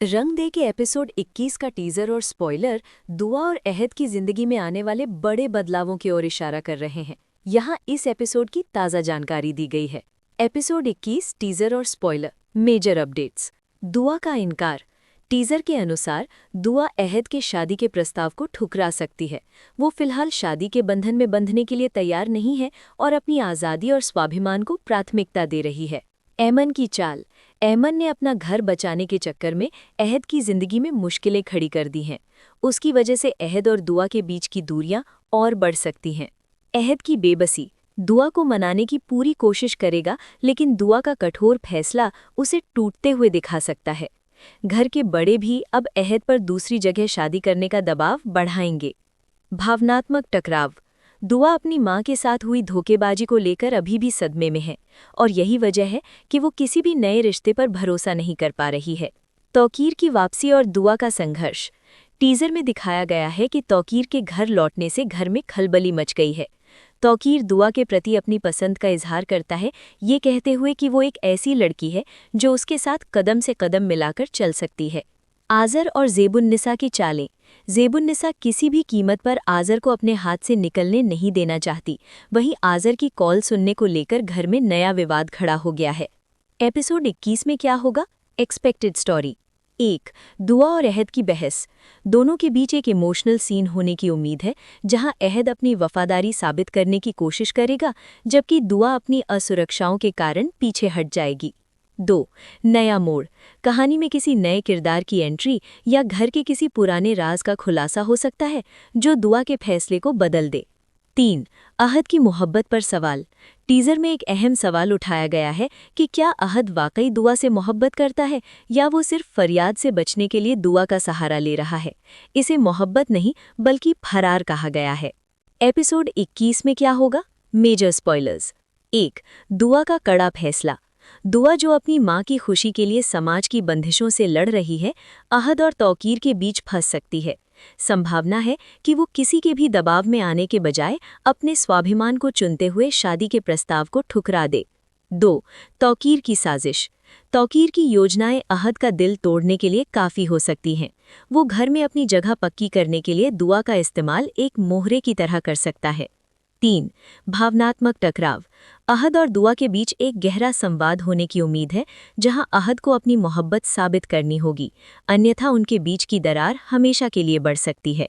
रंग दे के एपिसोड 21 का टीजर और स्पॉइलर दुआ और अहद की जिंदगी में आने वाले बड़े बदलावों की ओर इशारा कर रहे हैं। यहाँ इस एपिसोड की ताज़ा जानकारी दी गई है। एपिसोड 21 टीजर और स्पॉइलर मेजर अपडेट्स। दुआ का इनकार। टीजर के अनुसार दुआ अहद के शादी के प्रस्ताव को ठुकरा सकती है। वो फिलहाल शादी के बंधन में बंधने के लिए तैयार नहीं है और अपनी आज़ादी और स्वाभिमान को प्राथमिकता दे रही है। ऐमन की चाल। ऐमन ने अपना घर बचाने के चक्कर में अहद की जिंदगी में मुश्किलें खड़ी कर दी हैं। उसकी वजह से अहद और दुआ के बीच की दूरियां और बढ़ सकती हैं। अहद की बेबसी। दुआ को मनाने की पूरी कोशिश करेगा, लेकिन दुआ का कठोर फैसला उसे टूटते हुए दिखा सकता है। घर के बड़े भी अब अहद पर दूसरी जगह शादी करने का दबाव बढ़ाएंगे। भावनात्मक टकराव। दुआ अपनी मां के साथ हुई धोखेबाजी को लेकर अभी भी सदमे में है और यही वजह है कि वो किसी भी नए रिश्ते पर भरोसा नहीं कर पा रही है। तौकीर की वापसी और दुआ का संघर्ष। टीजर में दिखाया गया है कि तौकीर के घर लौटने से घर में खलबली मच गई है। तौकीर दुआ के प्रति अपनी पसंद का इजहार करता है, ये कहते हुए कि वो एक ऐसी लड़की है जो उसके साथ कदम से कदम मिलाकर चल सकती है। आज़र और ज़ेबुन्निसा की चालें। ज़ेबुन्निसा किसी भी कीमत पर आज़र को अपने हाथ से निकलने नहीं देना चाहती। वहीं आज़र की कॉल सुनने को लेकर घर में नया विवाद खड़ा हो गया है। एपिसोड 21 में क्या होगा? Expected story. 1. दुआ और अहद की बहस। दोनों के बीच एक इमोशनल सीन होने की उम्मीद है, जहां अहद अपनी वफादारी साबित करने की कोशिश करेगा, जबकि दुआ अपनी असुरक्षाओं के कारण पीछे हट जाएगी। 2. नया मोड़। कहानी में किसी नए किरदार की एंट्री या घर के किसी पुराने राज का खुलासा हो सकता है, जो दुआ के फैसले को बदल दे। 3. अहद की मोहब्बत पर सवाल। टीजर में एक अहम सवाल उठाया गया है कि क्या अहद वाकई दुआ से मोहब्बत करता है या वो सिर्फ फरियाद से बचने के लिए दुआ का सहारा ले रहा है। इसे मोहब्बत नहीं बल्कि फरार कहा गया है। एपिसोड 21 में क्या होगा? Major spoilers. 1. दुआ का कड़ा फैसला। दुआ जो अपनी मां की खुशी के लिए समाज की बंदिशों से लड़ रही है, अहद और तौकीर के बीच फंस सकती है। संभावना है कि वो किसी के भी दबाव में आने के बजाय अपने स्वाभिमान को चुनते हुए शादी के प्रस्ताव को ठुकरा दे। 2. तौकीर की साजिश। तौकीर की योजनाएं अहद का दिल तोड़ने के लिए काफ़ी हो सकती हैं। वो घर में अपनी जगह पक्की करने के लिए दुआ का इस्तेमाल एक मोहरे की तरह कर सकता है। 3. भावनात्मक टकराव। अहद और दुआ के बीच एक गहरा संवाद होने की उम्मीद है, जहां अहद को अपनी मोहब्बत साबित करनी होगी, अन्यथा उनके बीच की दरार हमेशा के लिए बढ़ सकती है।